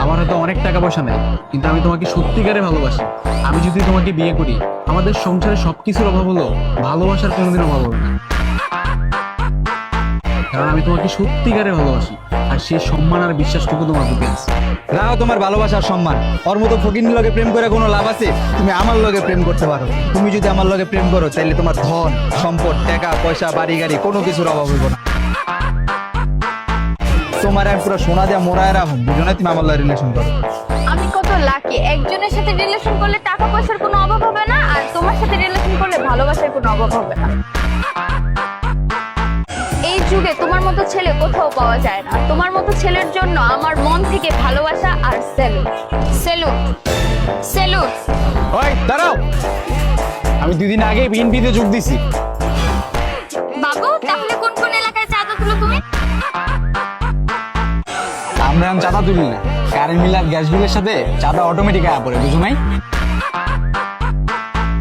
আমার হয়তো অনেক টাকা পয়সা নেই, কিন্তু আমি তোমাকে সত্যিকারে ভালোবাসি। আমি যদি তোমাকে বিয়ে করি, আমাদের সংসারে সবকিছুর অভাব হলো, ভালোবাসার কোনোদিন অভাব হবে না। কারণ আমি তোমাকে সত্যিকারে ভালোবাসি, আর সেই সম্মান আর বিশ্বাসটুকু তোমার প্রতি আছে। রাখো তোমার ভালোবাসার সম্মান। ওর মতো ফকির লগে প্রেম করে কোনো লাভ আছে? তুমি আমার লগে প্রেম করতে পারো। তুমি যদি আমার লগে প্রেম করো তাহলে তোমার ধন সম্পদ টাকা পয়সা বাড়ি গাড়ি কোনো কিছুর অভাব হইব না। তোমার আমি পুরো সোনা দিয়া মোড়ায় রাখো, বুঝো না? তুমি আমার লগে রিলেশন করো। আমি কত লাকি, একজনের সাথে রিলেশন করলে টাকা পয়সার কোনো অভাব হবে না, আর তোমার সাথে রিলেশন করলে ভালোবাসার কোনো অভাব হবে না। এই যুগে তোমার মতো ছেলে কোথাও পাওয়া যায় না। তোমার মতো ছেলের জন্য আমার মন থেকে ভালোবাসা আর স্যালুট স্যালুট স্যালুট। ওই দাঁড়াও, আমি 2 দিন আগে বিএনপিতে যোগ দিছি। বাবু, তাহলে কোন কোন এলাকায় চাঁদা তুলো তুমি? আমরা এখন চাঁদা তুলি না, কারেন্ট বিল আর গ্যাস বিলের সাথে চাঁদা অটোমেটিক আয়া পড়ে, বুঝো নাই?